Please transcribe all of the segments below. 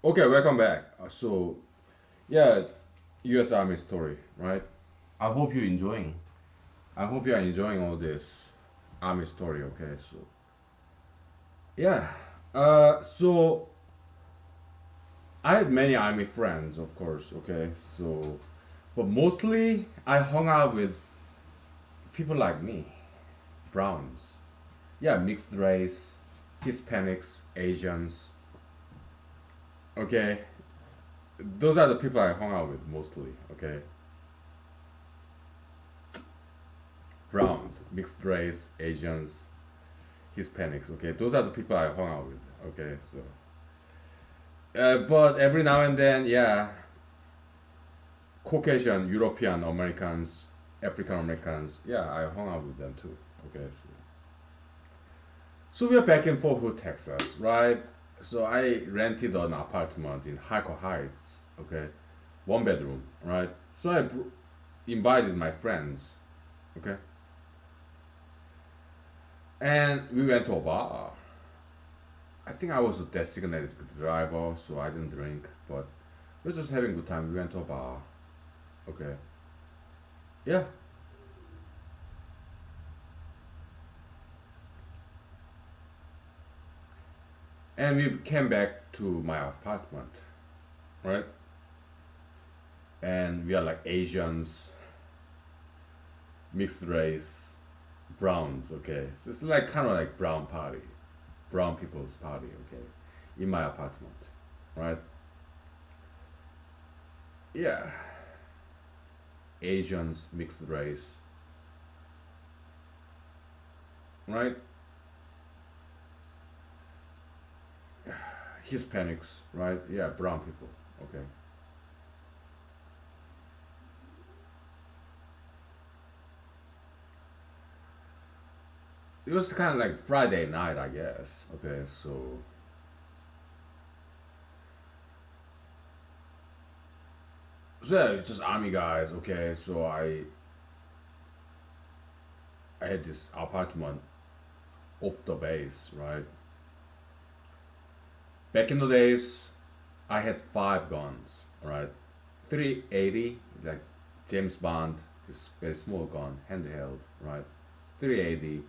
Okay, welcome back. Yeah, U.S. Army story, right? I hope you're enjoying. I hope you are enjoying all this Army story. Okay, yeah. So I had many Army friends, of course. Okay, but mostly I hung out with people like me, Browns. Yeah, mixed race, Hispanics, Asians. Okay, those are the people I hung out with mostly. Okay, Browns, mixed race, Asians, Hispanics. Okay, those are the people I hung out with. Okay, but every now and then, yeah, Caucasian, European Americans, African Americans, yeah, I hung out with them too. Okay, so we are back in Fort Hood, Texas, right? So I rented an apartment in Hyco Heights. Okay, one bedroom, right? So invited my friends. Okay, and we went to a bar. I think I was a designated driver, so I didn't drink, but we were just having a good time. We went to a bar. Okay. Yeah. And we came back to my apartment, right? And we are like Asians, mixed race, browns, okay? So it's like kind of like brown party, brown people's party, okay? In my apartment, right? Yeah. Asians, mixed race, right? Hispanics, right? Yeah, brown people, okay? It was kind of like Friday night, I guess. Okay, so yeah, it's just army guys. Okay, so I had this apartment off the base, right? Back in the days, I had five guns, right? 380, like James Bond, this very small gun, handheld, right? 380,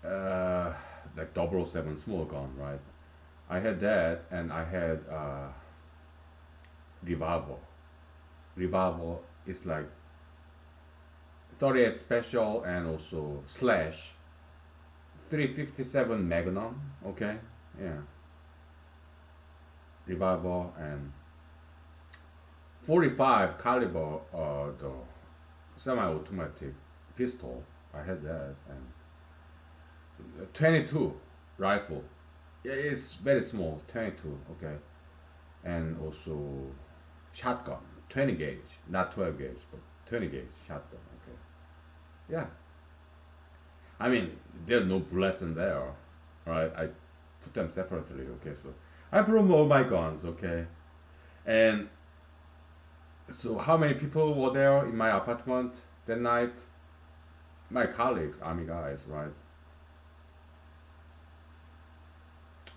uh, like 007 small gun, right? I had that, and I had revolver. Revolver is like 38 special and also slash 357 Magnum. Okay, yeah, revolver and 45 caliber the semi-automatic pistol. I had that and 22 rifle. Yeah, it's very small. 22. Okay, and also shotgun 20 gauge, not 12 gauge, but 20 gauge shotgun. Okay, yeah. I mean, there's no bullets in there, right? I put them separately. Okay, so I promote my guns. Okay, and so how many people were there in my apartment that night? My colleagues, army guys, right?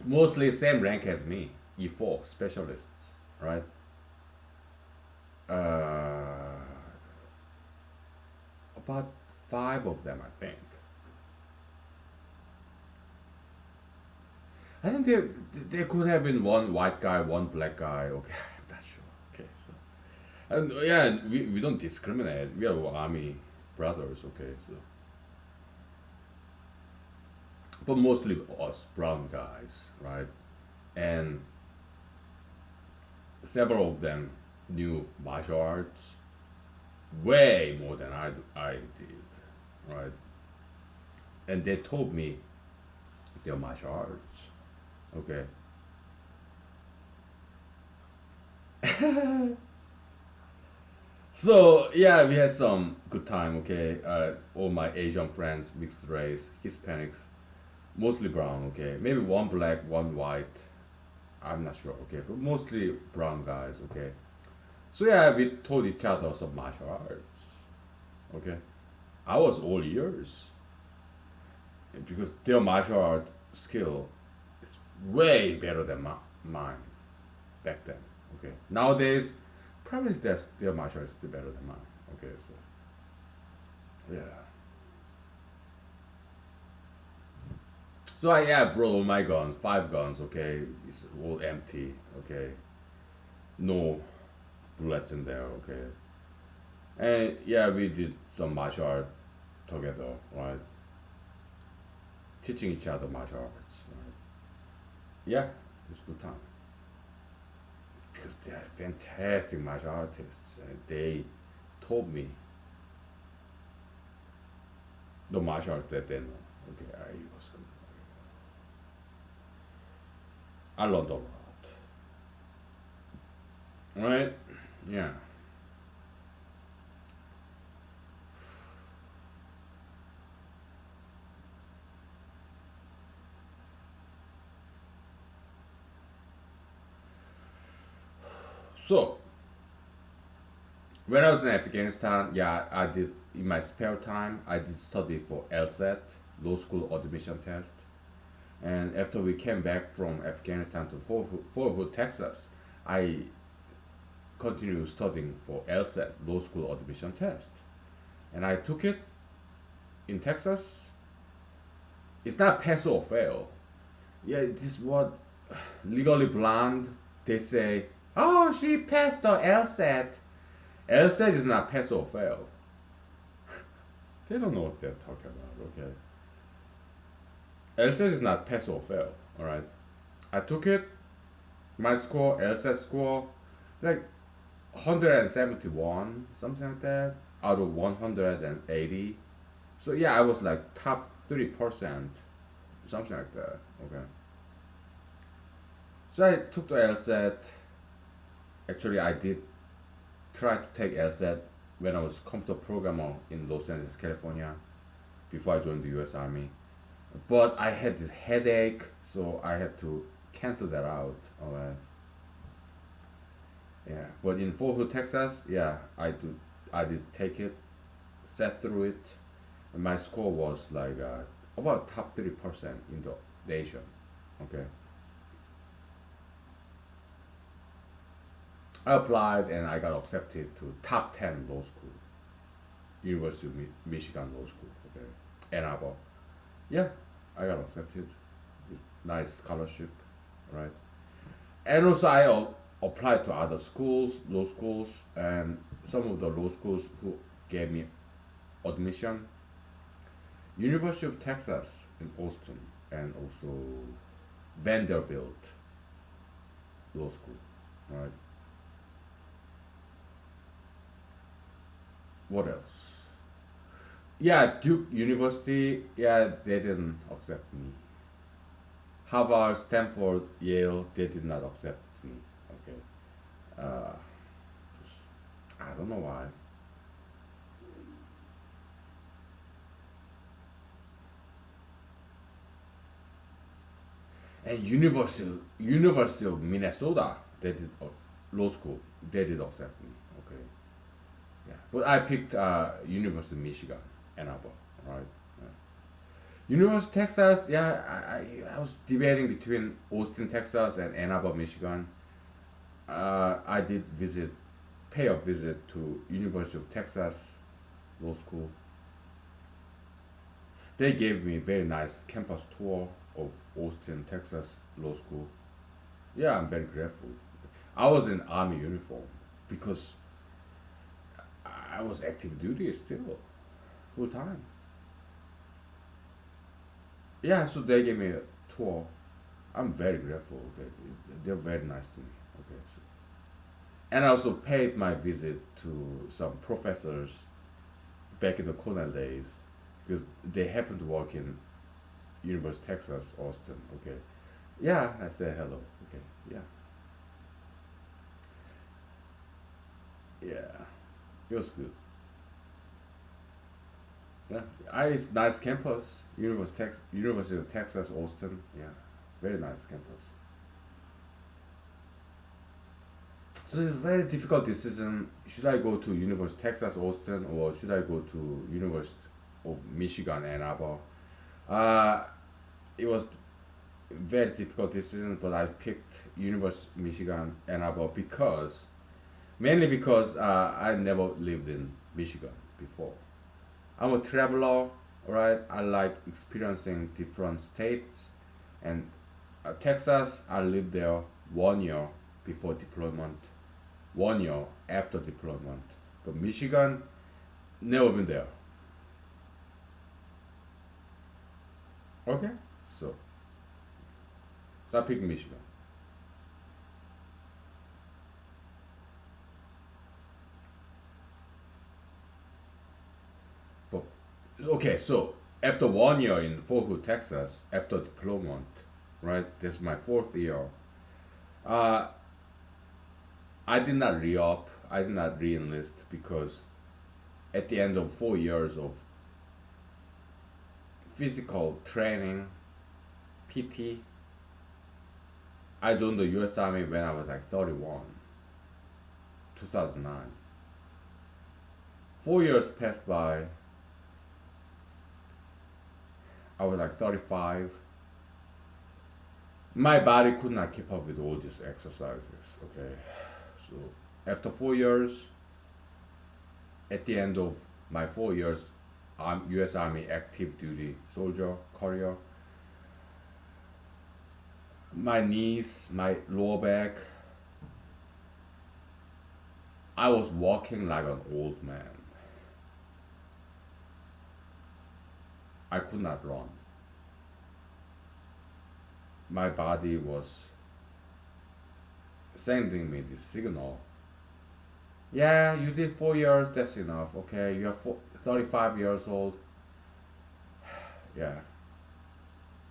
Mostly same rank as me, E4 specialists, right? Uh, about five of them, I think. I think there could have been one white guy, one black guy. Okay, I'm not sure. Okay, so and yeah, we don't discriminate. We are army brothers. Okay, so but mostly us brown guys, right? And several of them knew martial arts way more than I did, right? And they told me their martial arts. Okay, so yeah, we had some good time. Okay, all my Asian friends, mixed race, Hispanics, mostly brown. Okay, maybe one black, one white. I'm not sure. Okay, but mostly brown guys. Okay, so yeah, we taught each other some martial arts. Okay, I was all ears because their martial art skill is way better than mine back then. Okay, nowadays probably their martial is still better than mine. Okay, so yeah. So I yeah brought all my guns, 5 guns. Okay, it's all empty. Okay, no bullets in there. Okay, and yeah we did some martial art together, right? Teaching each other martial arts. Right? Yeah, it was a good time because they are fantastic martial artists. And they told me the martial arts that they know. Okay, it was good. I learned a lot. Right? Yeah. So when I was in Afghanistan, yeah, I did in my spare time. I did study for LSAT, Law School Admission Test. And after we came back from Afghanistan to Fort Hood, Texas, I continued studying for LSAT, Law School Admission Test. And I took it in Texas. It's not pass or fail. Yeah, this is what Legally Blonde, they say, oh, she passed the LSAT. LSAT is not pass or fail. They don't know what they're talking about, okay? LSAT is not pass or fail, alright? I took it, my score, LSAT score, like 171, something like that, out of 180. So yeah, I was like top 3%, something like that, okay? So I took the LSAT. Actually, I did try to take LSAT when I was computer programmer in Los Angeles, California, before I joined the U.S. Army. But I had this headache, so I had to cancel that out. Alright. Yeah. But in Fort Hood, Texas, yeah, I did take it, sat through it, and my score was like about top 3% in the nation. Okay. I applied and I got accepted to top 10 law school, University of Michigan Law School. Okay. Ann Arbor. Yeah, I got accepted. Nice scholarship, right? And also applied to other schools, law schools, and some of the law schools who gave me admission. University of Texas in Austin, and also Vanderbilt Law School, right? What else? Yeah, Duke University. Yeah, they didn't accept me. Harvard, Stanford, Yale, they did not accept me. Okay. Uh, I don't know why. And University of Minnesota, they did law school. They did accept me. Okay. Yeah. But I picked University of Michigan, Ann Arbor. Right. Yeah. University of Texas. Yeah, I was debating between Austin, Texas, and Ann Arbor, Michigan. I did pay a visit to University of Texas Law School. They gave me a very nice campus tour of Austin, Texas Law School. Yeah, I'm very grateful. I was in army uniform because I was active duty still, full time. Yeah, so they gave me a tour. I'm very grateful. Okay, they're very nice to me. Okay, so, and I also paid my visit to some professors back in the Cornell days because they happen to work in University of Texas, Austin. Okay, yeah, I said hello. Okay, yeah, yeah, it was good. Yeah, it's nice campus, University of Texas, Austin. Yeah, very nice campus. So it's a very difficult decision. Should I go to University of Texas, Austin, or should I go to University of Michigan, Ann Arbor? Uh, it was very difficult decision, but I picked University of Michigan Ann Arbor because mainly because I never lived in Michigan before. I'm a traveler, right? I like experiencing different states, and Texas, I lived there 1 year before deployment, 1 year after deployment. But Michigan, never been there. Okay, so so I picked Michigan. But okay, so after 1 year in Fort Hood, Texas, after deployment, right? This is my fourth year. Uh, I did not re-up. I did not re-enlist because at the end of 4 years of physical training, PT, I joined the U.S. Army when I was like 31, 2009. 4 years passed by. I was like 35. My body could not keep up with all these exercises. Okay, so after 4 years, at the end of my 4 years, U.S. Army active duty soldier career, my knees, my lower back, I was walking like an old man. I could not run. My body was sending me this signal. Yeah, you did 4 years, that's enough. Okay, you're 35 years old. Yeah,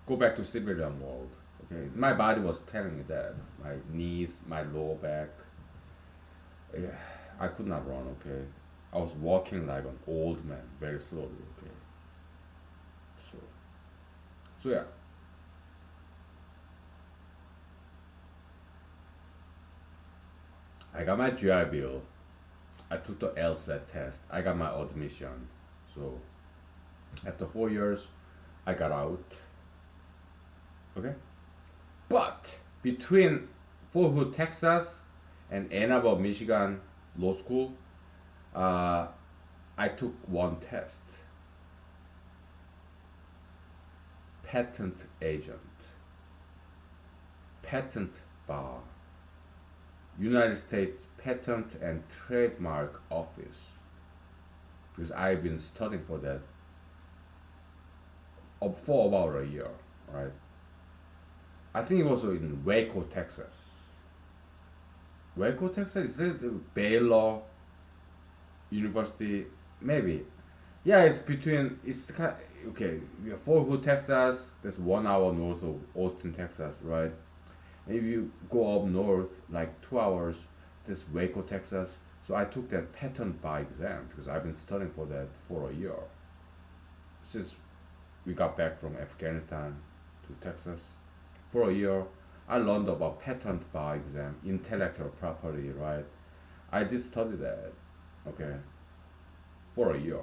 go back to civilian world. Okay, my body was telling me that. My knees, my lower back. Yeah, I could not run. Okay, I was walking like an old man, very slowly. Okay, so yeah, I got my GI Bill. I took the LSAT test. I got my admission. So after 4 years, I got out. Okay, but between Fort Hood, Texas, and Ann Arbor, Michigan law school, uh, I took one test. Patent agent, patent bar, United States Patent and Trademark Office. Because I've been studying for that for about a year, right? I think it was in Waco, Texas. Waco, Texas, is it Baylor University? Maybe. Yeah, it's between. Okay. We have Fort Hood, Texas. That's 1 hour north of Austin, Texas, right? And if you go up north, like 2 hours, this Waco, Texas. So I took that patent bar exam because I've been studying for that for a year since we got back from Afghanistan to Texas. For a year, I learned about patent bar exam, intellectual property, right? I did study that, okay, for a year.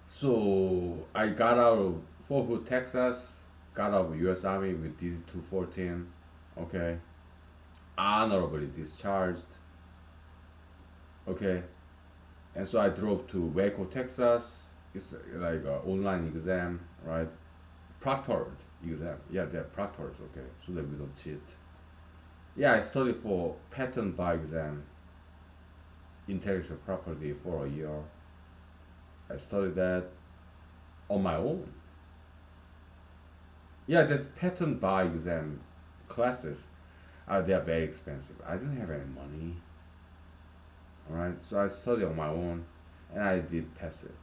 So I got out of Fort Hood, Texas, got out of U.S. Army with D-214, okay, honorably discharged, okay, and so I drove to Waco, Texas. It's like an online exam, right? Proctored exam. Yeah, they're proctors, okay, so that we don't cheat. Yeah, I studied for patent bar exam, intellectual property for a year. I studied that on my own. Yeah, there's patent bar exam classes. They are very expensive. I didn't have any money. Alright, so I studied on my own and I did pass it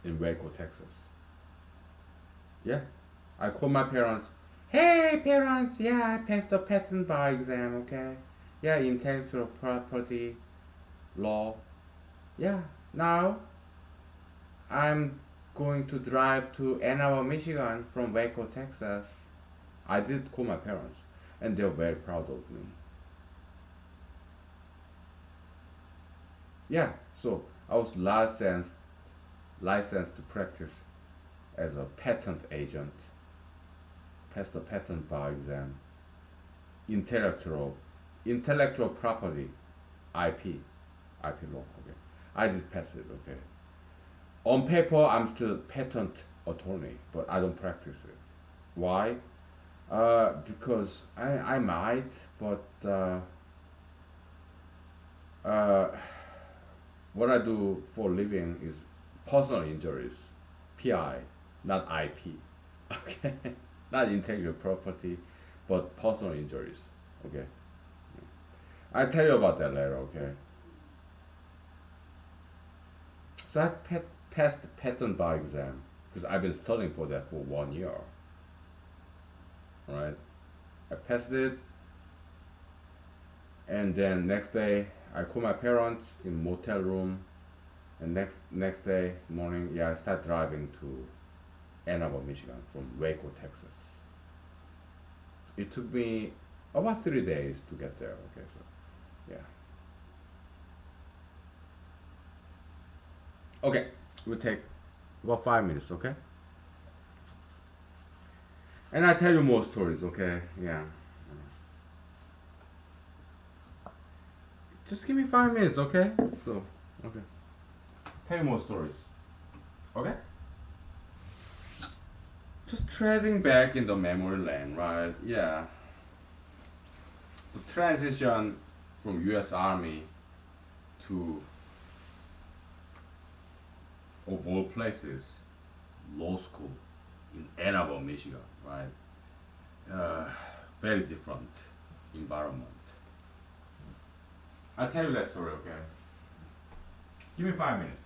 in Waco, Texas. Yeah, I called my parents. Hey parents, yeah, I passed the patent bar exam, okay? Yeah, intellectual property law. Yeah, now I'm going to drive to Ann Arbor, Michigan from Waco, Texas. I did call my parents, and they're very proud of me. Yeah, so I was licensed licensed to practice as a patent agent, passed the patent bar exam, intellectual intellectual property, IP, IP law. Okay, I did pass it. Okay, on paper I'm still patent attorney, but I don't practice it. Why? Because I might, but uh, what I do for a living is personal injuries, PI, not IP. Okay, not intellectual property, but personal injuries. Okay, I'll tell you about that later. Okay, so I passed the patent bar exam because I've been studying for that for 1 year. Right, I passed it, and then next day I call my parents in motel room, and next day morning, yeah, I start driving to Ann Arbor, Michigan from Waco, Texas. It took me about 3 days to get there. Okay, so yeah. Okay, we'll take about 5 minutes. Okay, and I tell you more stories. Okay, yeah. Just give me 5 minutes. Okay, so okay, tell you more stories. Okay, just treading back in the memory lane, right? Yeah, the transition from U.S. Army to, of all places, law school in Ann Arbor, Michigan, right? Uh, Very different environment. I'll tell you that story, okay? Give me 5 minutes.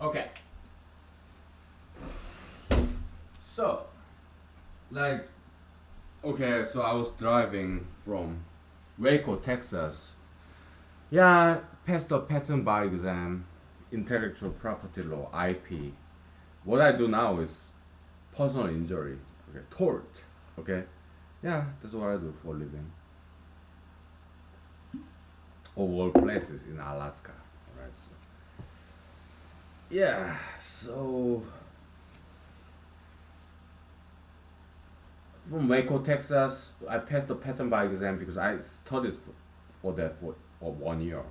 Okay. So, like, okay, so I was driving from Waco, Texas. Yeah, passed the patent bar exam, intellectual property law, IP. What I do now is personal injury, okay, tort, okay. Yeah, that's what I do for a living. Of all places in Alaska, right? So, yeah, so from Waco, Texas, I passed the patent bar exam because I studied for that for 1 year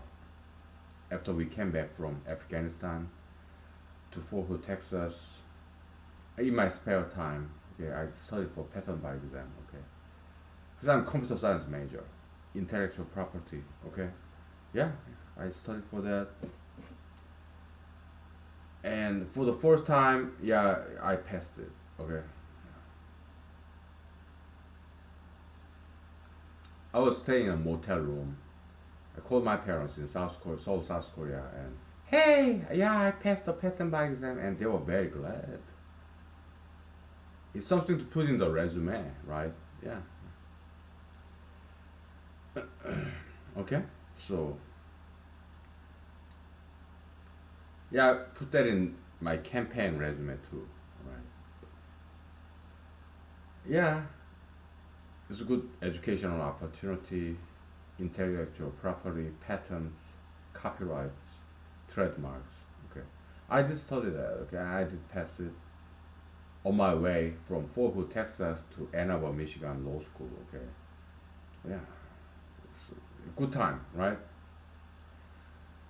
after we came back from Afghanistan to Fort Hood, Texas. In my spare time, okay, I studied for patent bar exam, okay, because I'm computer science major, intellectual property, okay, yeah, I studied for that, and for the first time, yeah, I passed it, okay. I was staying in a motel room. I called my parents in South Korea, Seoul, South Korea, and hey, yeah, I passed the patent bar exam, and they were very glad. It's something to put in the resume, right? Yeah. Okay. So yeah, put that in my campaign resume too. Right. So, yeah, it's a good educational opportunity, intellectual property, patents, copyrights, trademarks. Okay. I did study that. Okay. I did pass it on my way from Fort Hood, Texas to Ann Arbor, Michigan Law School. Okay. Yeah. It's a good time, right?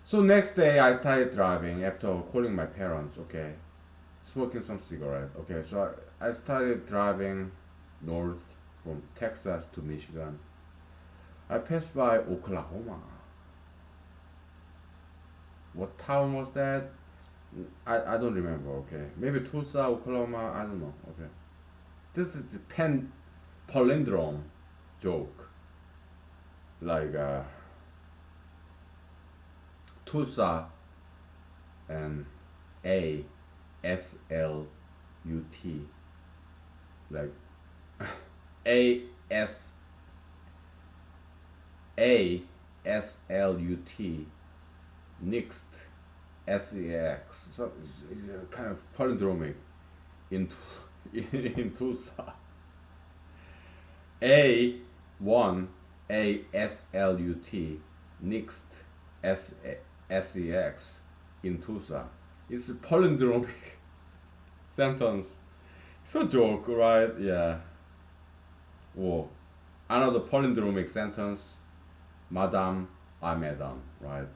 So next day I started driving after calling my parents, okay, smoking some cigarette, okay. So I started driving north from Texas to Michigan. I passed by Oklahoma. What town was that? I don't remember, okay. Maybe Tulsa, Oklahoma, I don't know, okay. This is the palindrome joke. Like Tulsa and ASLUT, like A ASLUT, next SEX. So it's a kind of palindromic in in Tulsa. A1 ASLUT, next SEX in Tulsa. It's a palindromic sentence. It's a joke, right? Yeah. Or another palindromic sentence, Madam, I Madam, right?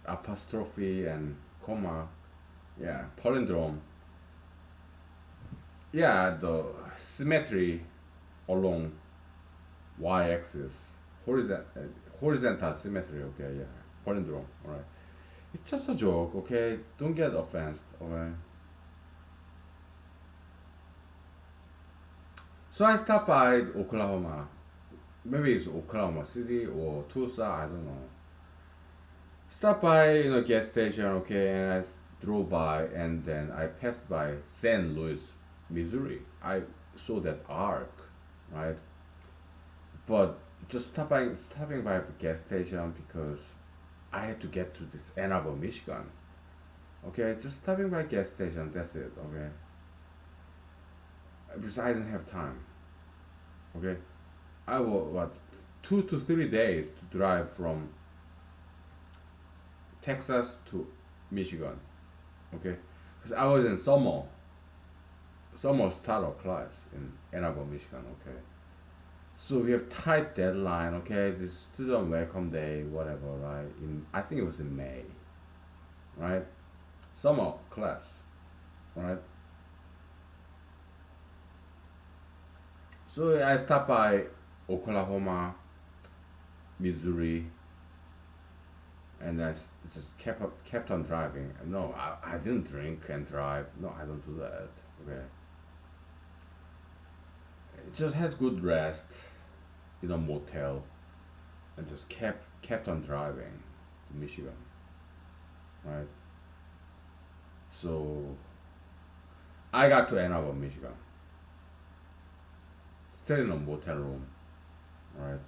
Apostrophe and comma. Yeah, palindrome. Yeah, the symmetry along y-axis, horizontal symmetry. Okay, yeah, palindrome. All right. It's just a joke. Okay, don't get offended. Okay. So I stopped by Oklahoma. Maybe it's Oklahoma City or Tulsa. I don't know. Stopped by gas station. Okay, and I drove by, and then I passed by St. Louis, Missouri. I saw that arc, right? But just stopping by the gas station because I had to get to this Ann Arbor, Michigan. Okay, just stopping by gas station. That's it. Okay, because I didn't have time. Okay, I will what 2 to 3 days to drive from Texas to Michigan. Okay, because I was in summer startup class in Ann Arbor, Michigan. Okay, so we have tight deadline. Okay, the student welcome day, whatever. Right? I think it was in May. Right? Summer class. Right? So I stopped by Oklahoma, Missouri, and just kept on driving. No, I didn't drink and drive. No, I don't do that. Okay. I just had good rest in a motel and just kept on driving to Michigan. Right. So I got to Ann Arbor, Michigan. Stayed in a motel room. Right.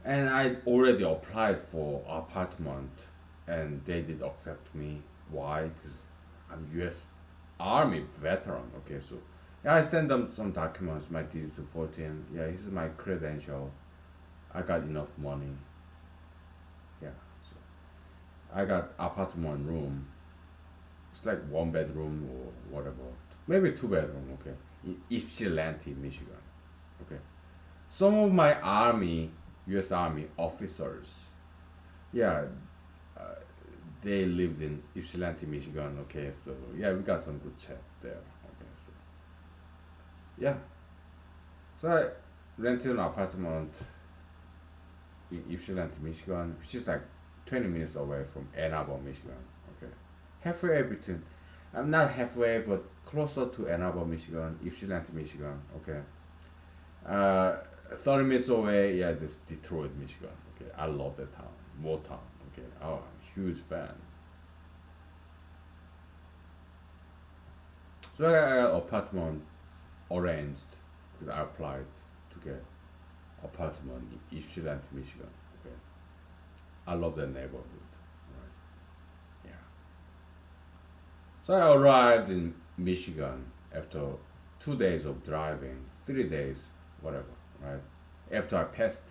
And I already applied for apartment, and they did accept me. Why? Because I'm U.S. Army veteran. Okay, so yeah, I sent them some documents, my D2 14. Yeah, this is my credential. I got enough money. Yeah, so I got apartment room. It's like 1 bedroom or whatever. Maybe 2 bedroom. Okay, in Ypsilanti, Michigan. Okay, some of my army, U.S. Army officers, yeah, uh, they lived in Ypsilanti, Michigan. Okay, so yeah, we got some good chat there. Okay, so yeah, so I rented an apartment in Ypsilanti, Michigan, which is like 20 minutes away from Ann Arbor, Michigan. Okay, halfway between. I'm not halfway, but closer to Ann Arbor, Michigan, Ypsilanti, Michigan. Okay, 30 minutes away, yeah, this Detroit, Michigan. Okay, I love that town, Motown. Okay, oh, I'm a huge fan. So I got apartment arranged because I applied to get apartment in Ypsilanti, Michigan. Okay, I love that neighborhood. Right? Yeah. So I arrived in Michigan after 2 days of driving, 3 days, whatever. Right. After I passed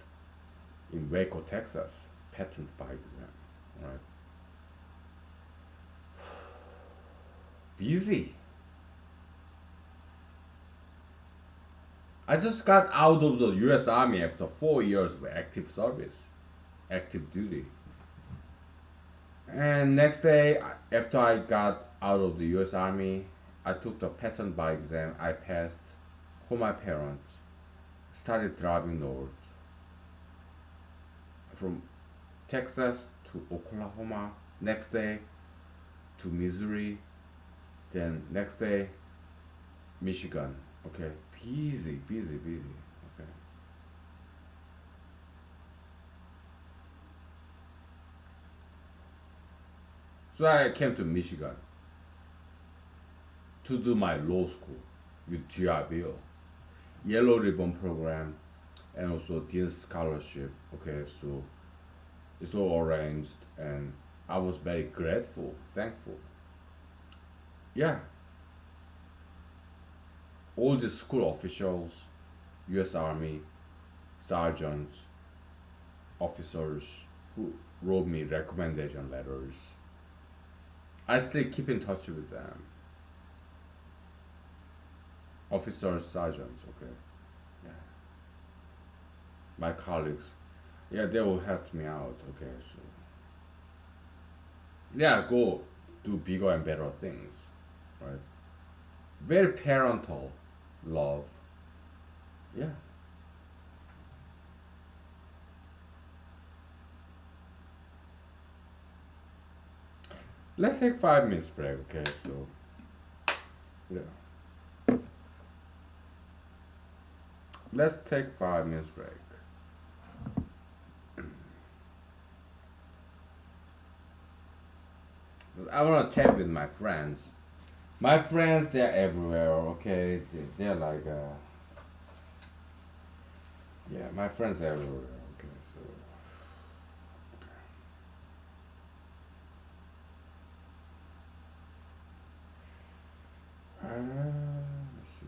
in Waco, Texas, patent bike exam. Right. Busy. I just got out of the U.S. Army after 4 years of active service, active duty. And next day, after I got out of the U.S. Army, I took the patent bar exam. I passed. Called my parents. Started driving north from Texas to Oklahoma. Next day to Missouri. Then next day, Michigan. Okay, busy, busy, busy. Okay. So I came to Michigan to do my law school with GI Bill, Yellow Ribbon program, and also Dean Scholarship. Okay, so it's all arranged, and I was very grateful, thankful. Yeah, all the school officials, U.S. Army, sergeants, officers who wrote me recommendation letters. I still keep in touch with them. Officers, sergeants, okay. Yeah. My colleagues, yeah, they will help me out. Okay, so yeah, go do bigger and better things, right? Very parental love. Yeah. Let's take 5 minutes break. Okay, so yeah, let's take 5 minutes break. I want to chat with my friends. My friends, they're everywhere. Okay, they're like yeah, my friends are everywhere. Okay, so let's see.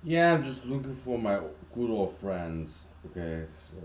Yeah, I'm just looking for my good old friends. Okay, so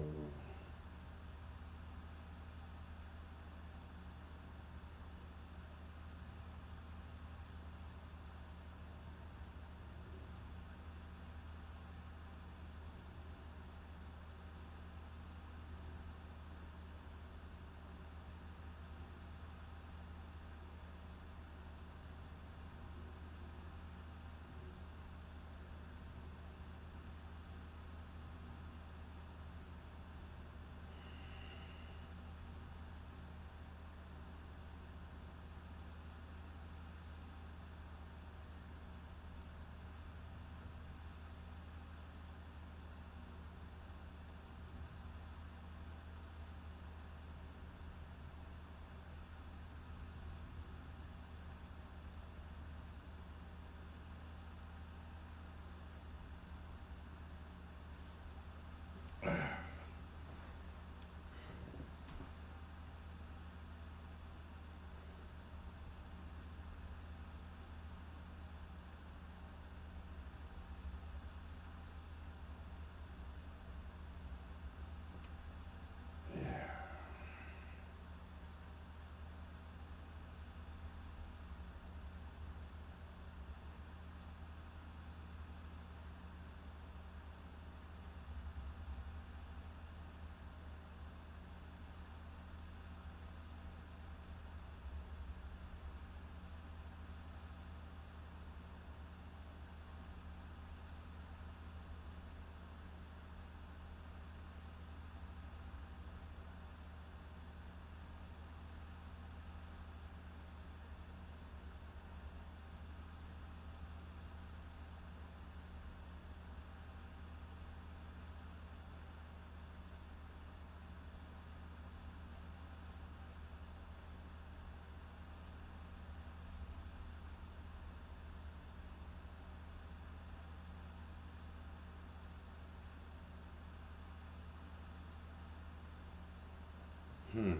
hmm.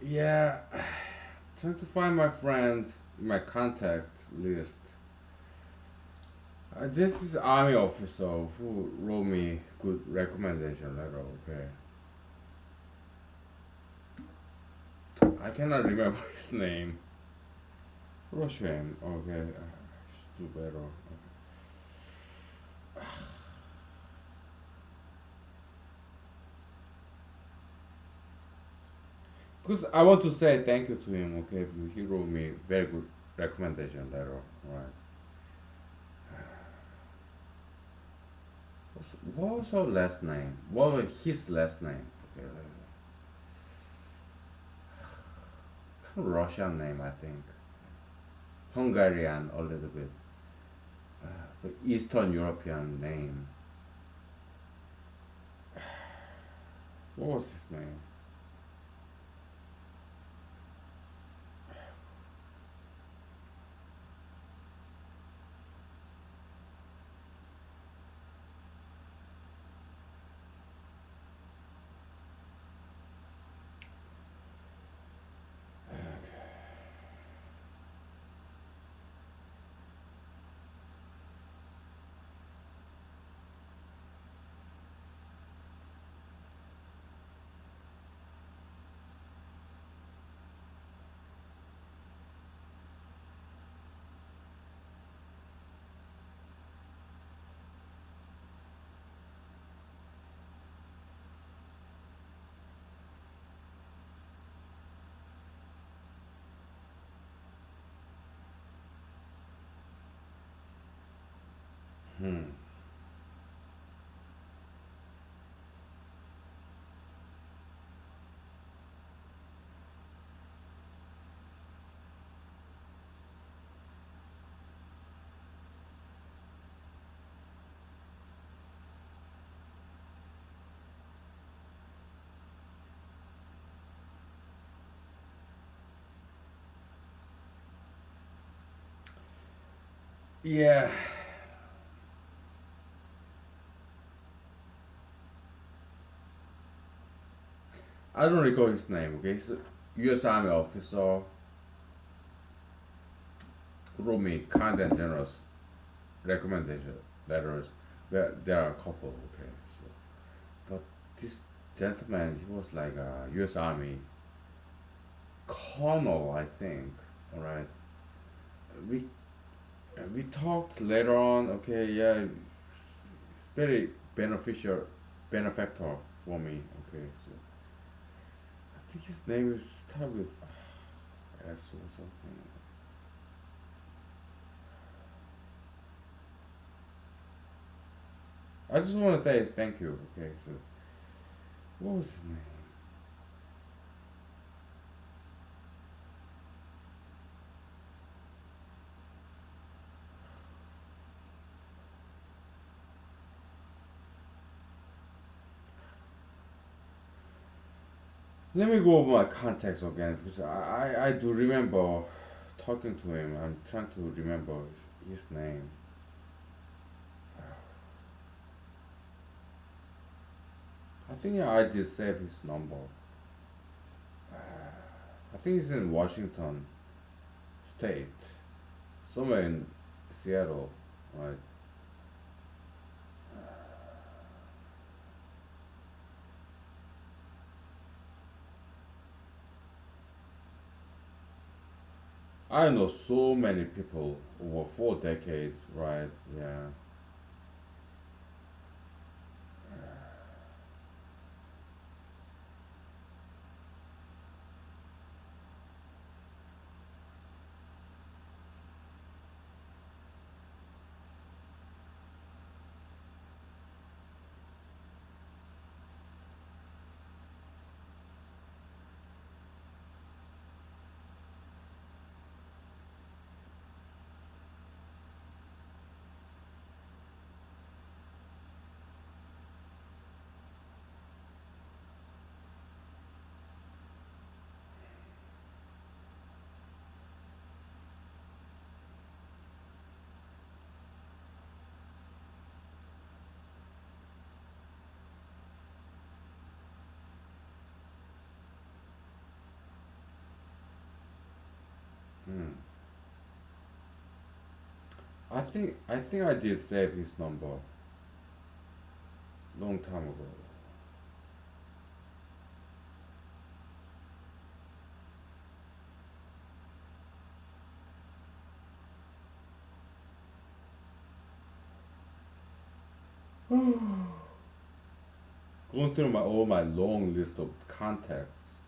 Yeah, trying to find my friend, my contact list. This is army officer who wrote me good recommendation letter. Okay, I cannot remember his name. Russian. Okay, do better. Because I want to say thank you to him. Okay, he wrote me very good recommendation letter. Right. what was her last name? What was his last name? Okay, kind of Russian name, I think. Hungarian, a little bit. Eastern European name. What was his name? Hmm. Yeah, I don't recall his name. Okay, he's a U.S. Army officer who wrote me kind and generous recommendation letters. There are a couple. Okay, so but this gentleman, he was like a U.S. Army colonel, I think. All right, we we talked later on. Okay, yeah, it's very beneficial benefactor for me. Okay, so I think his name is start with S or something. I just want to say thank you. Okay, so what was his name? Let me go over my contacts again because I do remember talking to him. I'm trying to remember his name. I think I did save his number. I think he's in Washington State, somewhere in Seattle, right? I know so many people over 4 decades, right? Yeah. Hmm. I think I did save his number long time ago. Going through my all my long list of contacts.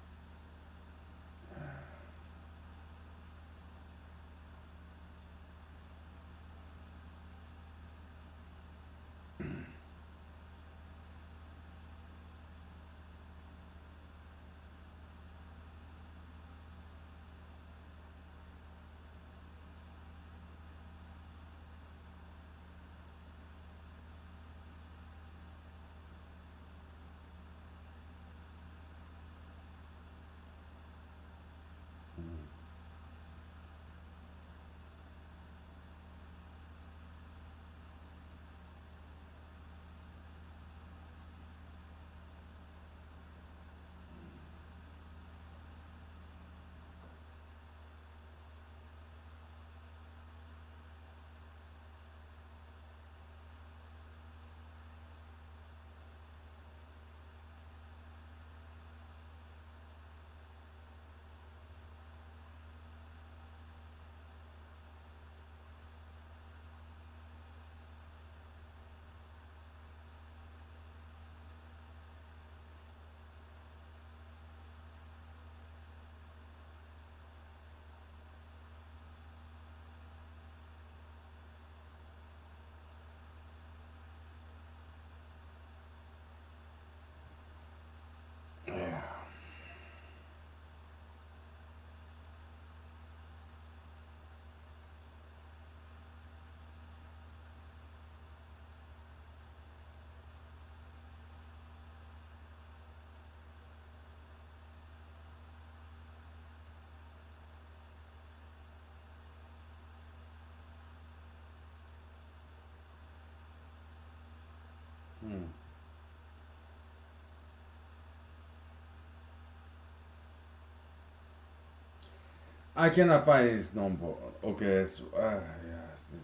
I cannot find his number. Okay, so, yeah,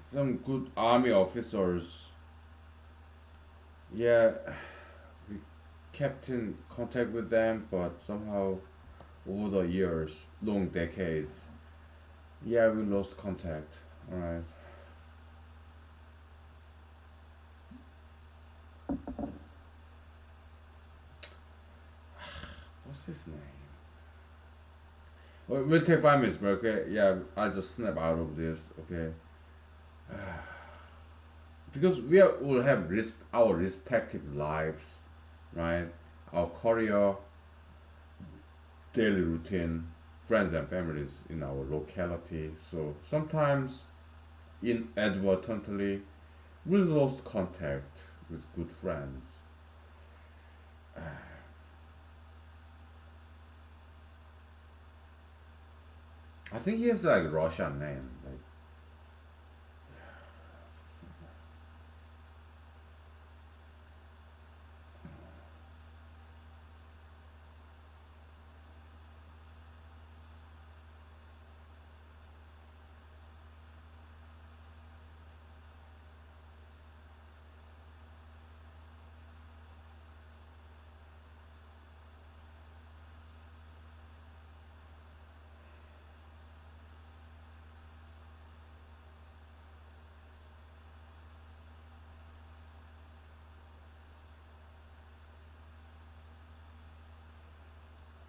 some good army officers. Yeah, we kept in contact with them, but somehow over the years, long decades, yeah, we lost contact. Alright. What's his name? Well, we'll take 5 minutes, bro. Okay. Yeah, I'll just snap out of this. Okay. Because will have our respective lives, right? Our career, daily routine, friends and families in our locality. So sometimes, inadvertently, we lost contact with good friends. I think he has like Russian name. Like,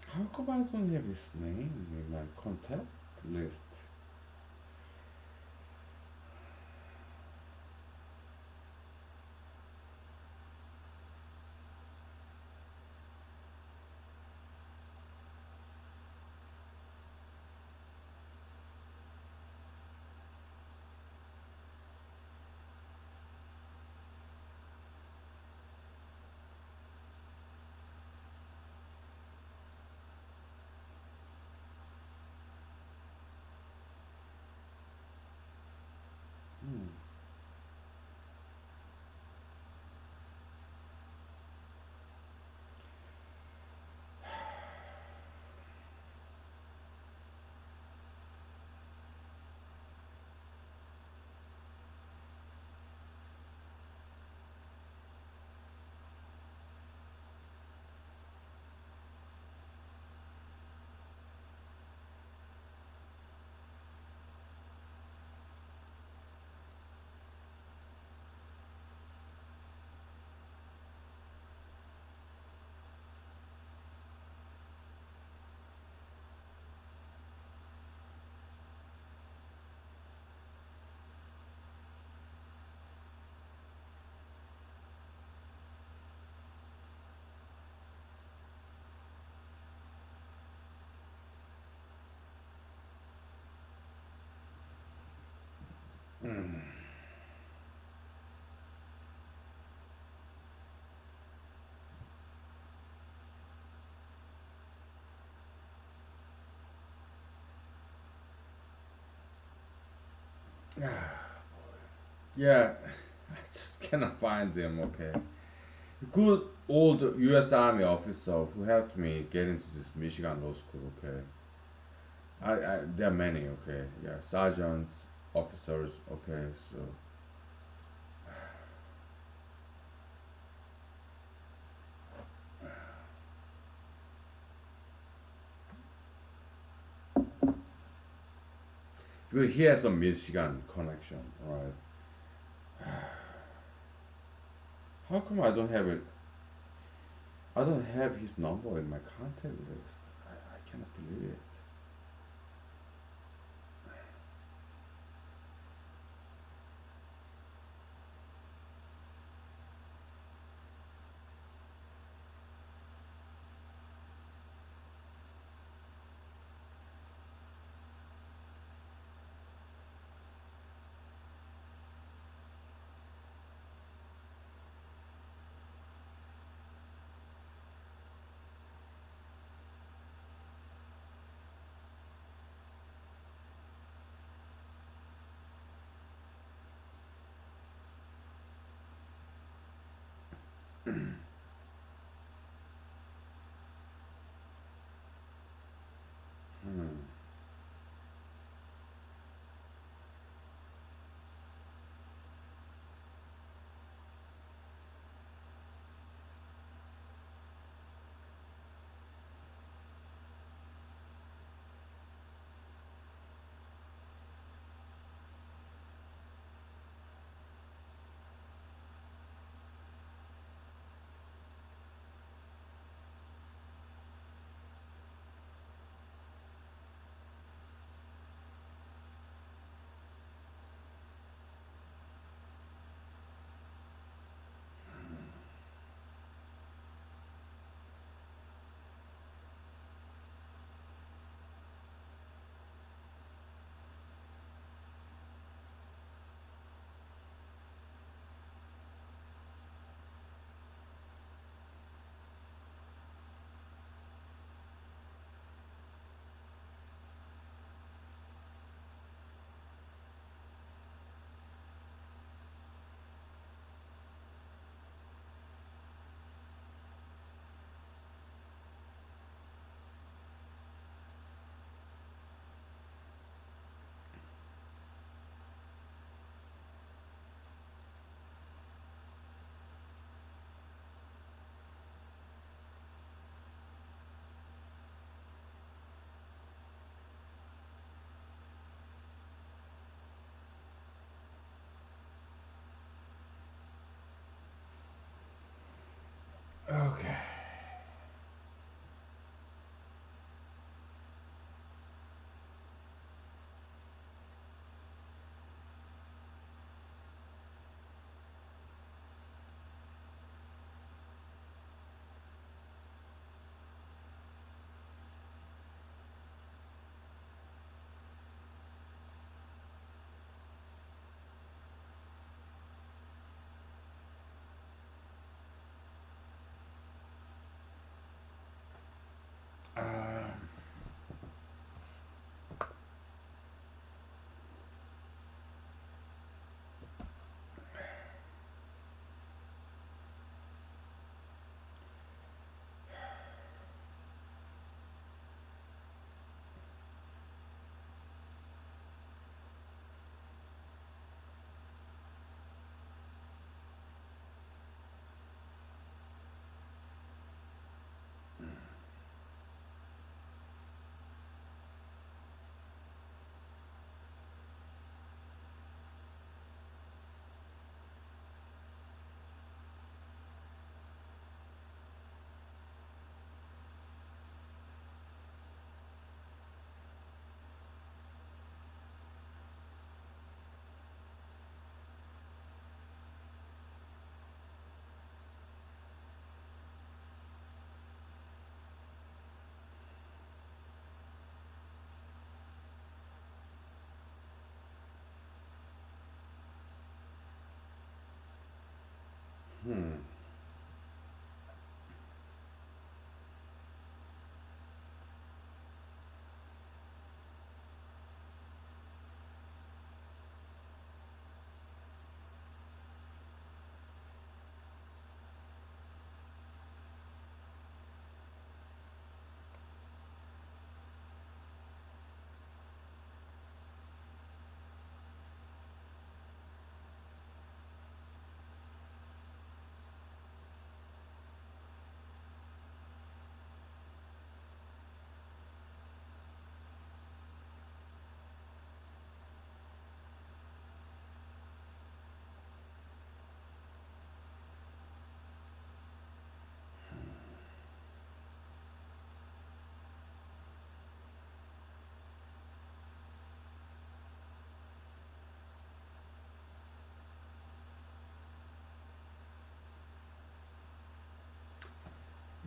how come I don't have his name in my contact list? Hmm. Yeah, I just cannot find him. Okay. Good old U.S. Army officer who helped me get into this Michigan law school. Okay. There are many. Okay. Yeah, sergeants, officers. Okay. So because he has a Michigan connection. All right. How come I don't have it? I don't have his number in my contact list. I cannot believe it. Hmm.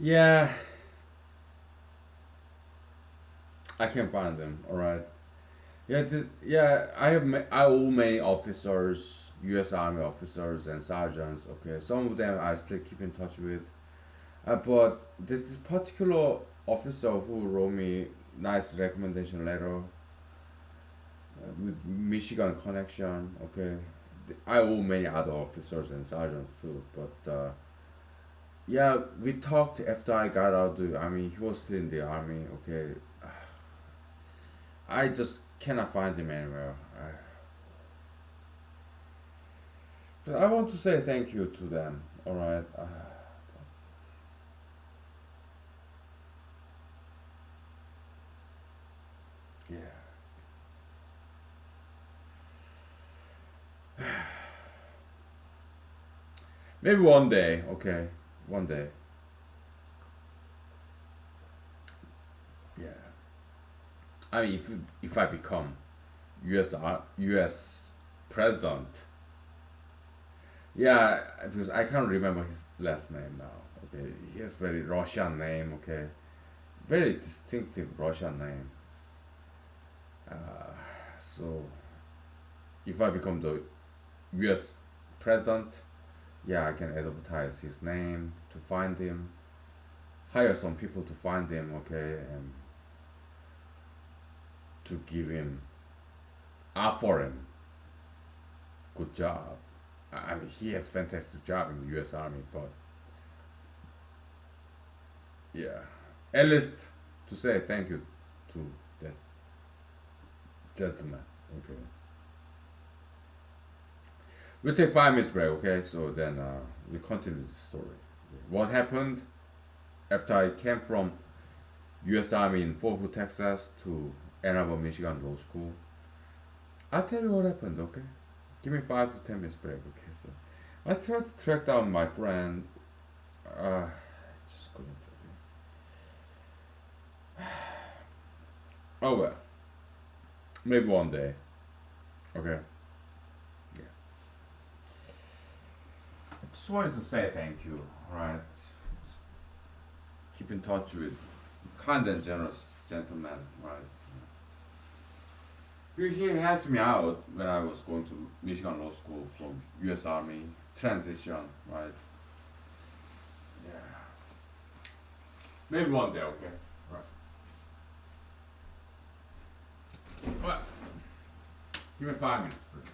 Yeah, I can find them. All right. Yeah, yeah. I owe many officers, U.S. Army officers and sergeants. Okay, some of them I still keep in touch with. But this particular officer who wrote me nice recommendation letter with Michigan connection. Okay, I owe many other officers and sergeants too. But yeah, we talked after I got out the army. He was still in the army. Okay, I just cannot find him anywhere. But I want to say thank you to them. All right. Yeah. Maybe one day. Okay. One day. Yeah. I mean, if I become U.S. president, yeah, because I can't remember his last name now. Okay, he has very Russian name. Okay, very distinctive Russian name. So if I become the U.S. president, yeah, I can advertise his name to find him, hire some people to find him. Okay, and to give him, offer him good job. I mean, he has fantastic job in the U.S. Army, but yeah, at least to say thank you to that gentleman. Okay, we'll take 5 minutes break. Okay, so then we continue the story. What happened after I came from U.S. Army in Fort Hood, Texas to Ann Arbor, Michigan Law School? I'll tell you what happened. Okay, give me 5 to 10 minutes break. Okay, so I tried to track down my friend. Uh, just couldn't. Oh well, maybe one day. Okay. Yeah. I just wanted to say thank you. Right. Keep in touch with kind and generous gentleman. Right. He helped me out when I was going to Michigan Law School from U.S. Army transition. Right. Yeah. Maybe one day. Okay. Right. What? Give me 5 minutes. Please.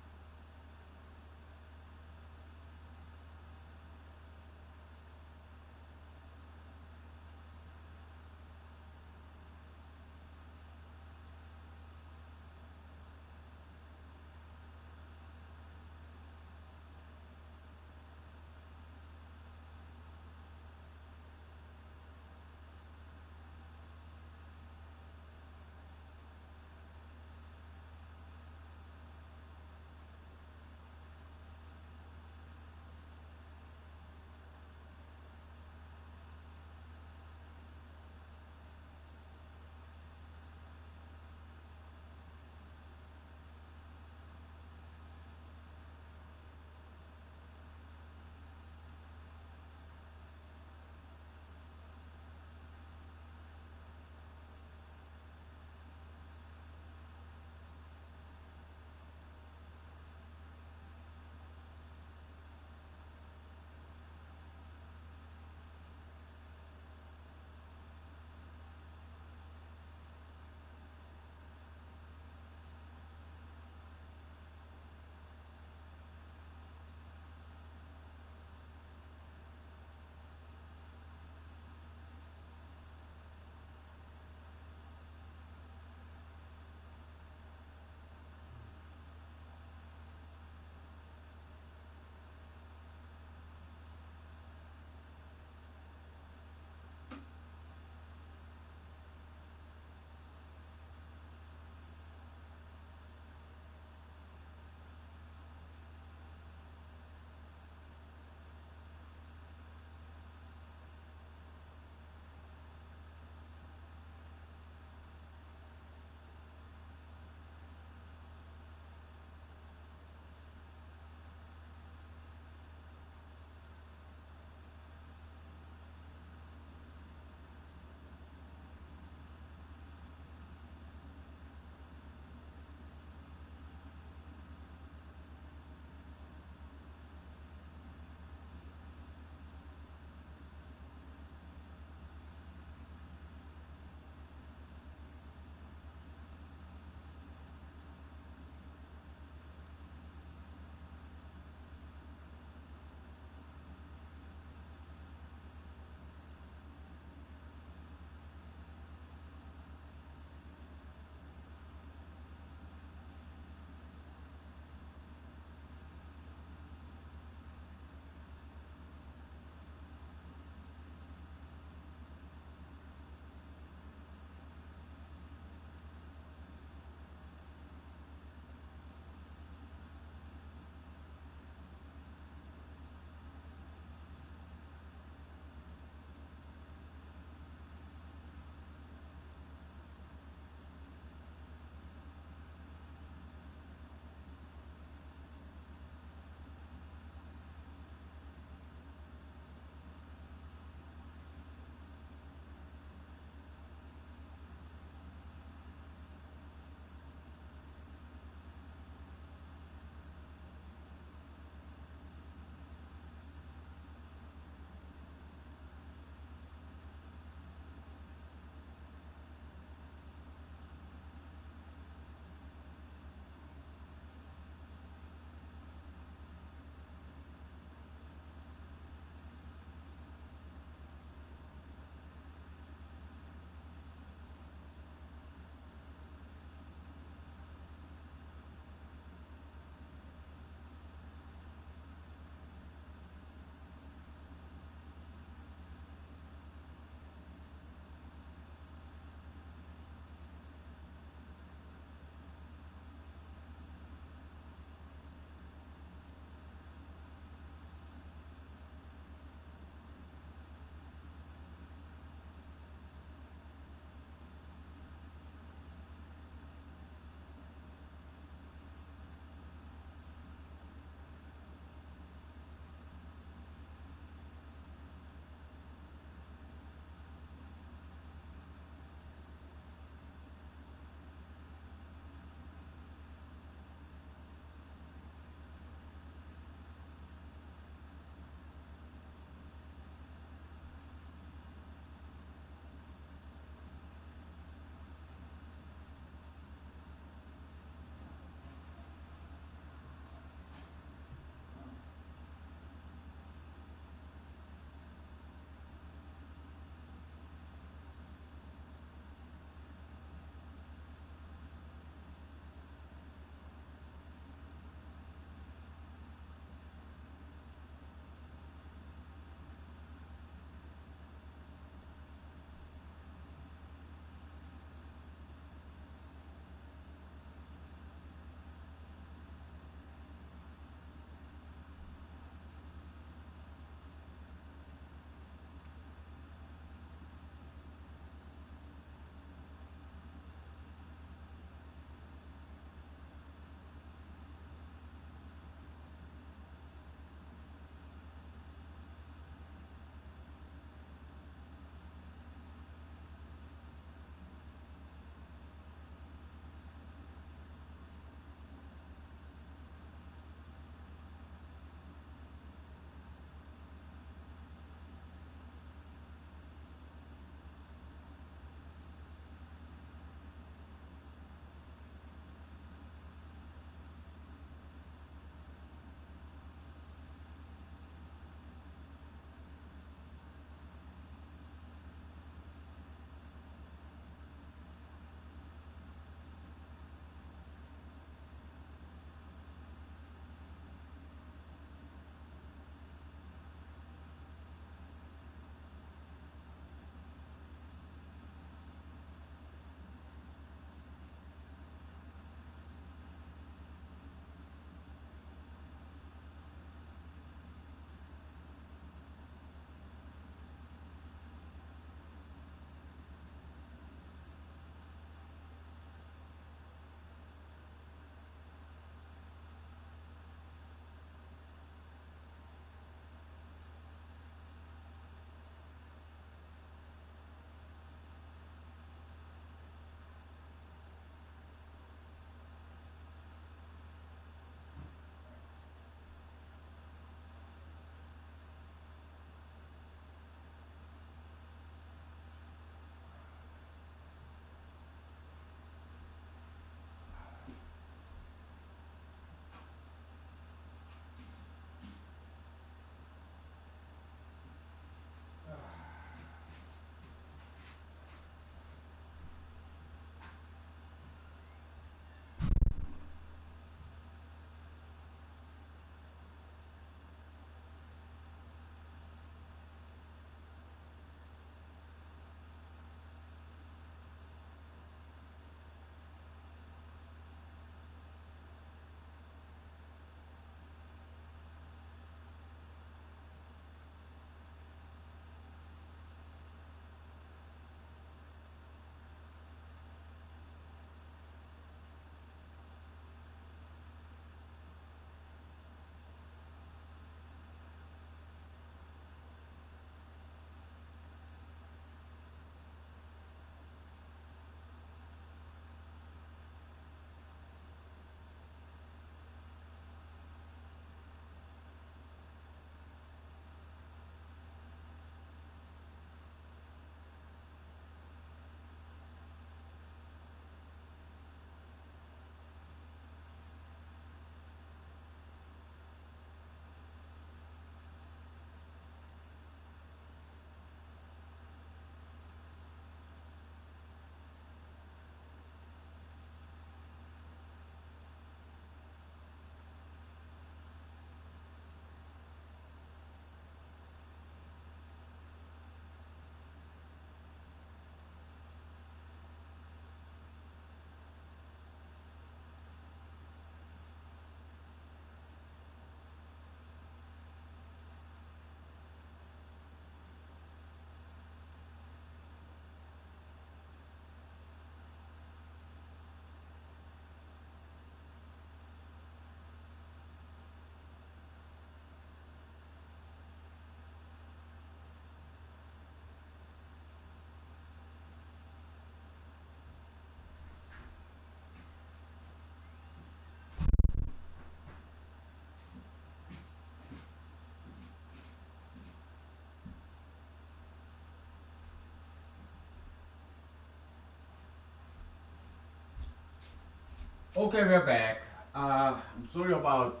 Okay, we're back. I'm sorry about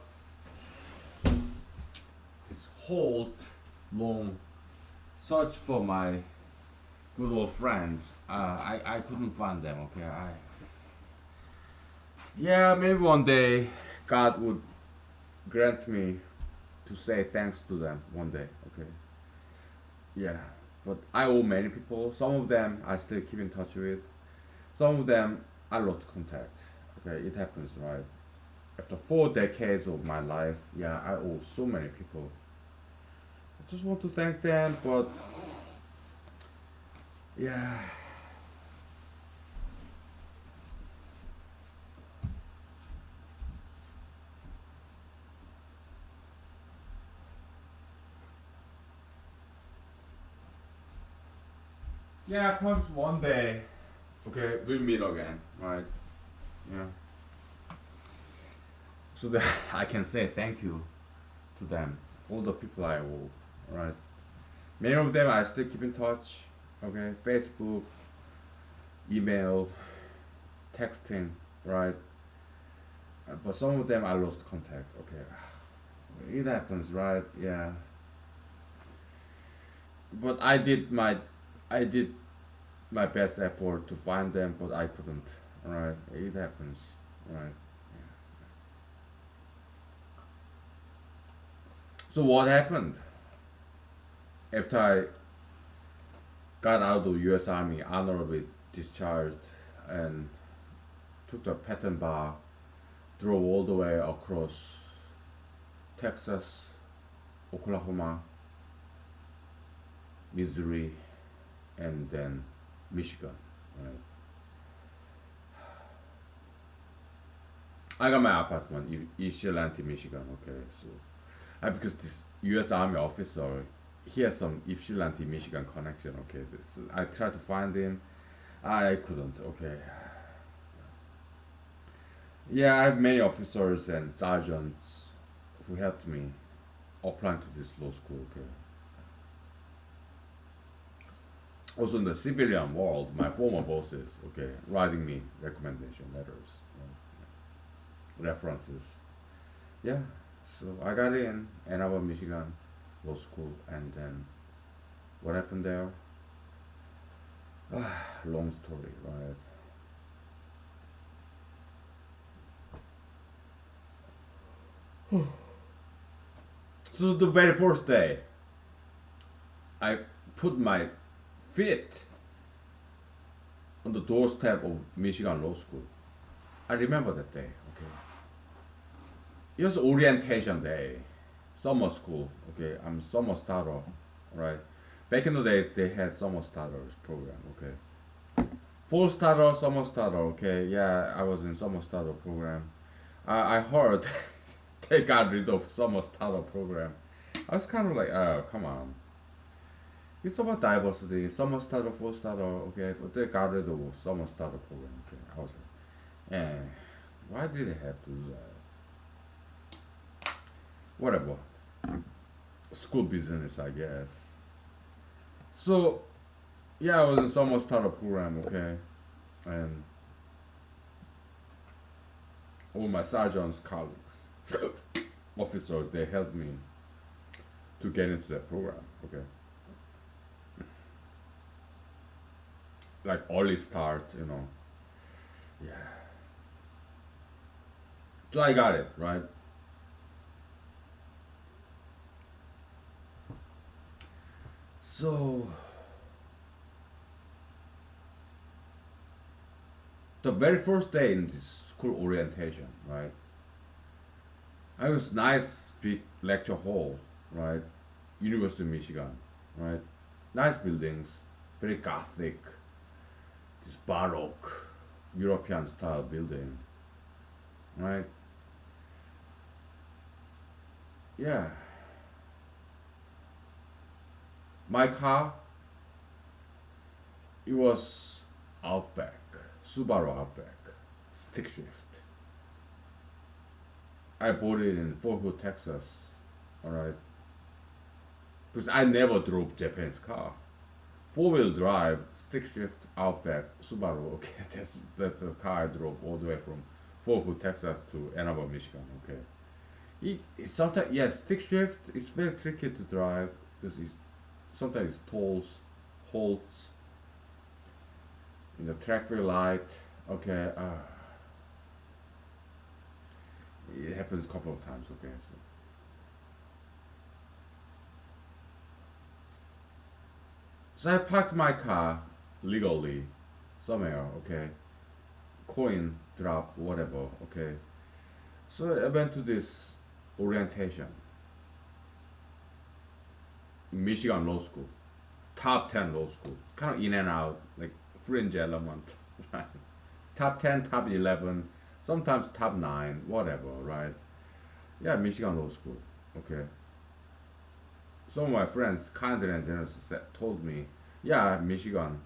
this whole long search for my good old friends. I couldn't find them. Okay, yeah, maybe one day God would grant me to say thanks to them one day. Okay, yeah, but I owe many people. Some of them I still keep in touch with. Some of them I lost contact. Okay, it happens, right? After 4 decades of my life, yeah, I owe so many people. I just want to thank them, but yeah, yeah, perhaps one day, okay, we'll meet again, right? Yeah, so that I can say thank you to them, all the people I owe, right? Many of them I still keep in touch, okay, Facebook, email, texting, right? But some of them I lost contact, okay. It happens, right? Yeah, but I did my best effort to find them, but I couldn't. Right? It happens. Right? So what happened after I got out of the U.S. Army, honorably discharged, and took the patent bar, drove all the way across Texas, Oklahoma, Missouri, and then Michigan. Right? I got my apartment in East Ypsilanti, Michigan. Okay, so because this U.S. Army officer, he has some Ypsilanti, Michigan connection. Okay, I tried to find him, I couldn't. Okay, yeah, I have many officers and sergeants who helped me applying to this law school. Okay, also in the civilian world, my former bosses, okay, writing me recommendation letters, references. Yeah, so I got in Ann Arbor, Michigan, law school, and then what happened there? Long story, right? So the very first day, I put my feet on the doorstep of Michigan Law School. I remember that day. Okay, it was orientation day, summer school. Okay, I'm summer starter, right? Back in the days, they had summer starters program. Okay, fall starter, summer starter. Okay, yeah, I was in summer starter program. I heard they got rid of summer starter program. I was kind of like, oh, come on. It's about diversity. Summer starter, fall starter, okay, but they got rid of summer starter program. Okay, I was like, eh, why did they have to do that? Whatever. School business, I guess. So, yeah, I was in summer starter program, okay, and all my sergeants, colleagues, officers, they helped me to get into that program, okay. Like early start, Yeah. So I got it, right? So the very first day in this school orientation, right? I was nice big lecture hall, right? University of Michigan, right? Nice buildings, very gothic, this baroque European style building, right? Yeah. My car, it was Outback, Subaru Outback, stick shift. I bought it in Fort Hood, Texas, alright? Because I never drove Japanese car. Four-wheel drive, stick shift, Outback, Subaru. Okay, that's the car I drove all the way from Fort Hood, Texas to Ann Arbor, Michigan. Okay. It sometimes yes, stick shift. It's very tricky to drive because sometimes it tolls, halts in the traffic light. Okay. It happens a couple of times. Okay. So I parked my car legally somewhere. Okay. Coin drop whatever. Okay. So I went to this orientation, Michigan Law School, top 10 law school, kind of in and out, like fringe element, right? Top 10, top 11, sometimes top 9, whatever, right? Yeah, Michigan Law School, okay. Some of my friends, kindly and generous, told me, yeah, Michigan,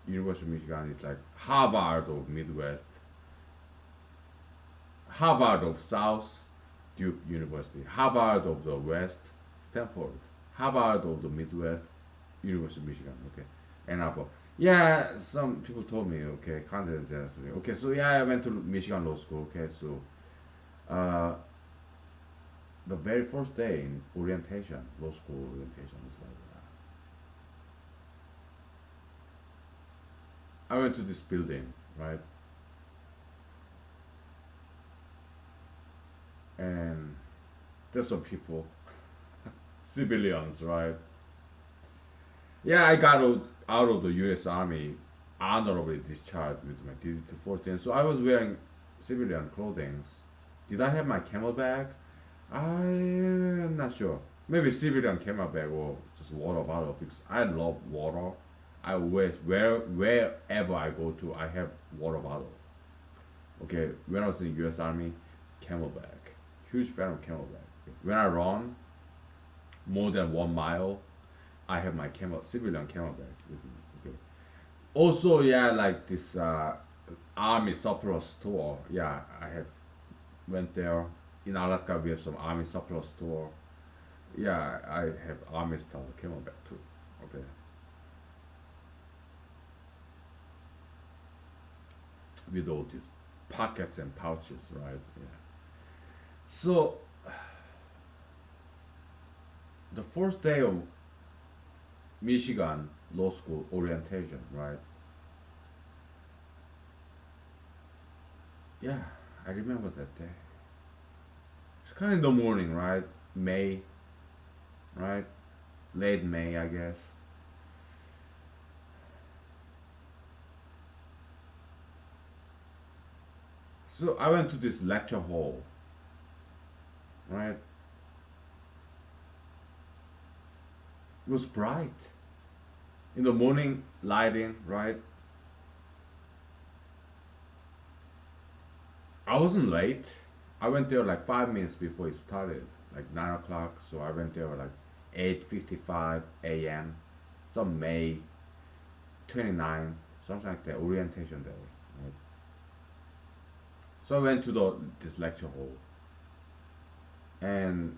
University of Michigan is like Harvard of Midwest, Harvard of South, Duke University, Harvard of the West, Stanford, Harvard of the Midwest, University of Michigan. Okay, Ann Arbor. Yeah, some people told me. Okay, confidence generously. Okay, so yeah, I went to Michigan Law School. Okay, so uh, the very first day in orientation, law school orientation is like I went to this building, right, and there's some people, civilians, right. Yeah, I got out of the U.S. Army honorably discharged with my DD-214. So I was wearing civilian clothing. Did I have my camel bag? I'm not sure. Maybe civilian camel bag or just water bottle because I love water. I always wherever I go to, I have water bottle. Okay, when I was in U.S. Army, camel bag. Huge fan of camel bag. When I run more than 1 mile, I have my civilian camel bag with me. Okay. Also, yeah, like this army surplus store. Yeah, I have went there. In Alaska, we have some army surplus store. Yeah, I have army style camel bag too. Okay. With all these pockets and pouches, right? Yeah. So the first day of Michigan Law School orientation, right? Yeah, I remember that day. It's kind of in the morning, right? May, right? Late May, I guess. So I went to this lecture hall, right? It was bright. In the morning, lighting, right? I wasn't late. I went there like 5 minutes before it started, like 9 o'clock. So I went there like 8:55 a.m. Some May 29th, something like that, orientation day. Right? So I went to this lecture hall, and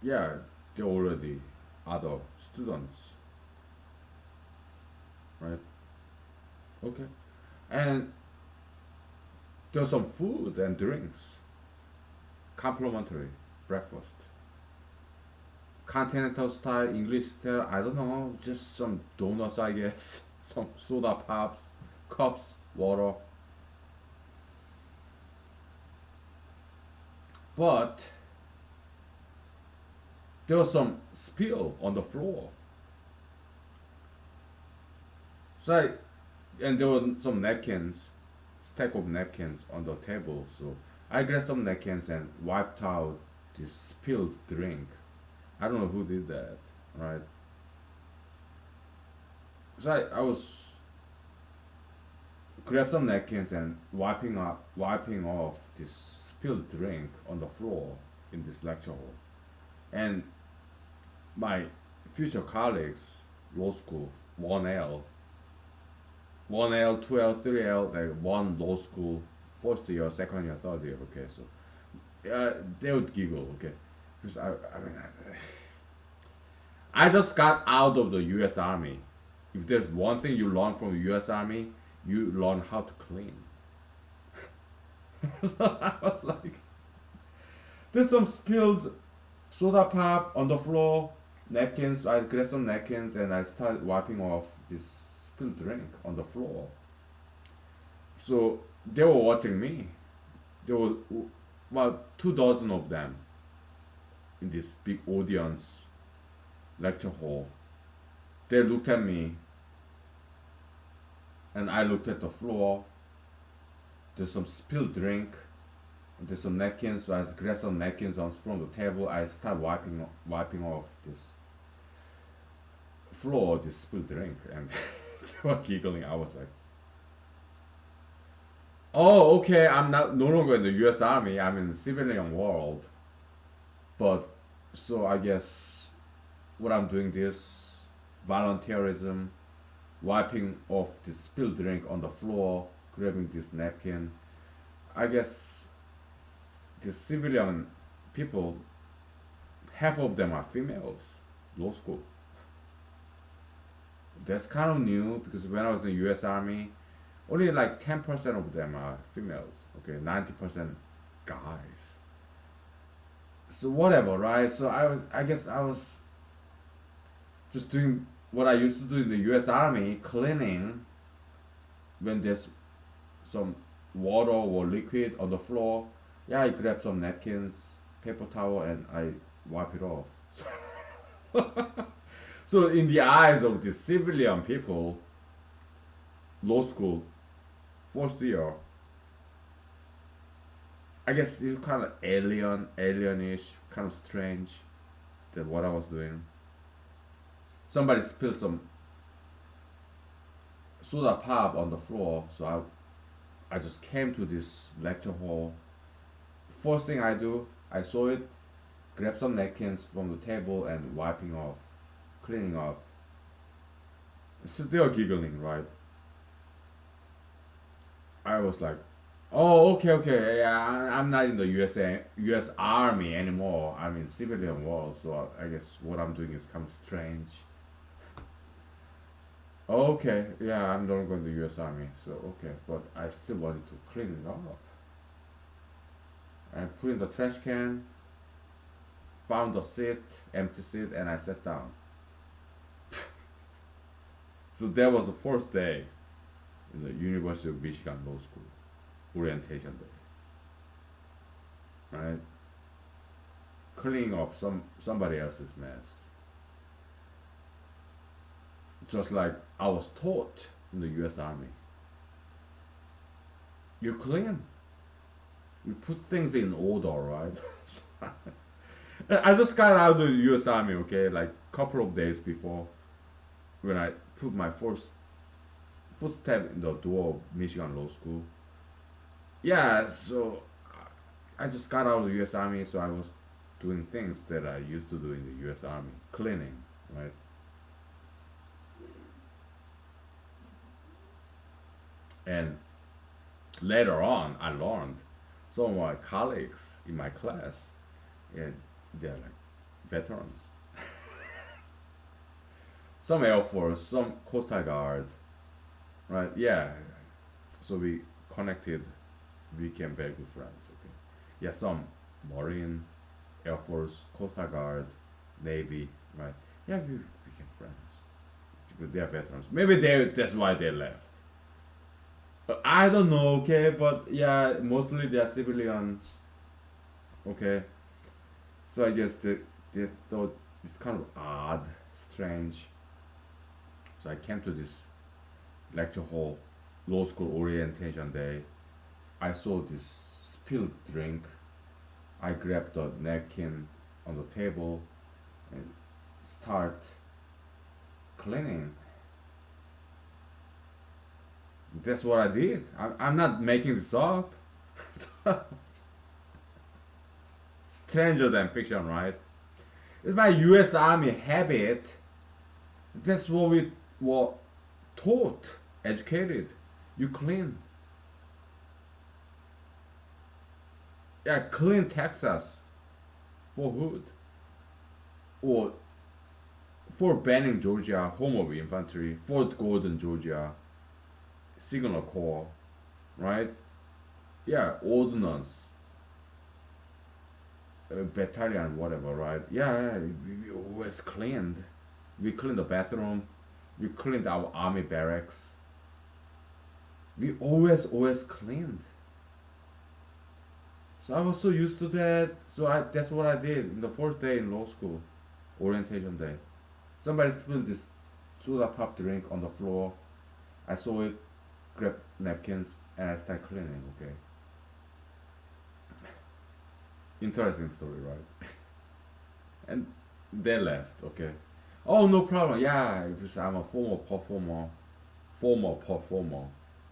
yeah, there were already other students, right? Okay, and there's some food and drinks, complimentary breakfast, continental style, English style. I don't know, just some donuts, I guess, some soda pops, cups, water. But there was some spill on the floor. So and there were some napkins, stack of napkins on the table. So I grabbed some napkins and wiped out this spilled drink. I don't know who did that, right? So I was grabbed some napkins and wiping off this spilled drink on the floor in this lecture hall. And my future colleagues, law school, 1L, 1L, 2L, 3L, like one law school, first year, second year, third year, okay, so they would giggle, okay, because I mean, I just got out of the U.S. Army. If there's one thing you learn from the U.S. Army, you learn how to clean. So I was like, there's some spilled soda pop on the floor, napkins. I grabbed some napkins and I started wiping off this spilled drink on the floor. So they were watching me. There were about 2 dozen of them in this big audience lecture hall. They looked at me and I looked at the floor. There's some spilled drink. There's some napkins, so I grabbed some napkins on from the table. I started wiping off this floor, this spilled drink, and they were giggling. I was like, "Oh, okay. I'm not no longer in the U.S. Army. I'm in the civilian world." But so I guess what I'm doing this volunteerism, wiping off this spilled drink on the floor, grabbing this napkin. I guess the civilian people, half of them are females, law school. That's kind of new because when I was in the U.S. Army, only like 10% of them are females. Okay, 90% guys. So whatever, right? So I guess I was just doing what I used to do in the U.S. Army, cleaning when there's some water or liquid on the floor. Yeah, I grab some napkins, paper towel, and I wipe it off. So in the eyes of the civilian people, law school, first year, I guess it's kind of alienish, kind of strange that what I was doing. Somebody spilled some soda pop on the floor, so I just came to this lecture hall. First thing I do, I saw it, grab some napkins from the table and wiping off, cleaning up. So they were giggling, right? I was like, oh, okay, okay, yeah, I'm not in the U.S. Army anymore. I'm in civilian world, so I guess what I'm doing is kind of strange. Okay, yeah, I'm not going to the U.S. Army, so okay, but I still wanted to clean it up. I put in the trash can, found a seat, empty seat, and I sat down. So that was the first day in the University of Michigan Law School orientation day, right? Cleaning up somebody else's mess, just like I was taught in the U.S. Army. You clean, you put things in order, right? I just got out of the U.S. Army, okay, like couple of days before when I put my first footstep in the door of Michigan Law School. Yeah, so I just got out of the U.S. Army, so I was doing things that I used to do in the U.S. Army, cleaning, right? And later on, I learned some of my colleagues in my class, and they're like veterans. Some Air Force, some Coast Guard, right? Yeah. So we connected, we became very good friends. Okay. Yeah, some Marine, Air Force, Coast Guard, Navy, right? Yeah, we became friends. Because they are veterans. Maybe that's why they left. I don't know, okay, but yeah, mostly they are civilians, okay. So I guess they thought it's kind of odd, strange. So I came to this lecture hall, law school orientation day. I saw this spilled drink. I grabbed the napkin on the table and start cleaning. That's what I did. I'm not making this up. Stranger than fiction, right? It's my U.S. Army habit. That's what we were taught, educated. You clean. Yeah, clean Texas for Hood. Or Fort Benning, Georgia, home of infantry. Fort Gordon, Georgia, Signal Corps, right? Yeah, ordnance, battalion, whatever, right? Yeah, we always cleaned. We cleaned the bathroom. We cleaned our army barracks. We always cleaned. So I was so used to that. So that's what I did in the first day in law school, orientation day. Somebody spilled this soda pop drink on the floor. I saw it, grabbed napkins, and I started cleaning. Okay, interesting story, right? And they left. Okay. Oh, no problem. Yeah, because I'm a former performer,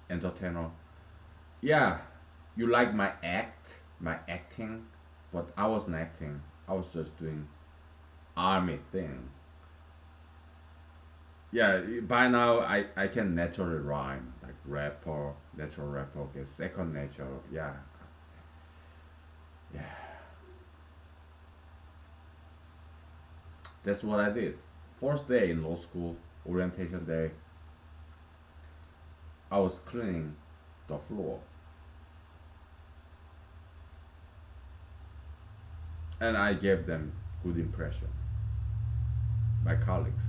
entertainer. Yeah, you like my acting, but I wasn't acting. I was just doing army thing. Yeah, by now I can naturally rhyme like rapper, natural rapper. Okay, second nature. Yeah, yeah. That's what I did. First day in law school, orientation day, I was cleaning the floor, and I gave them good impression. My colleagues.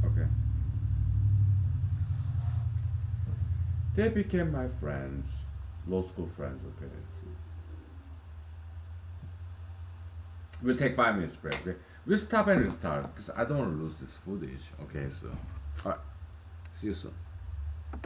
Okay, they became my friends, law school friends. Okay, we'll take 5 minutes break. Okay, we'll stop and restart because I don't want to lose this footage. Okay, so all right, see you soon.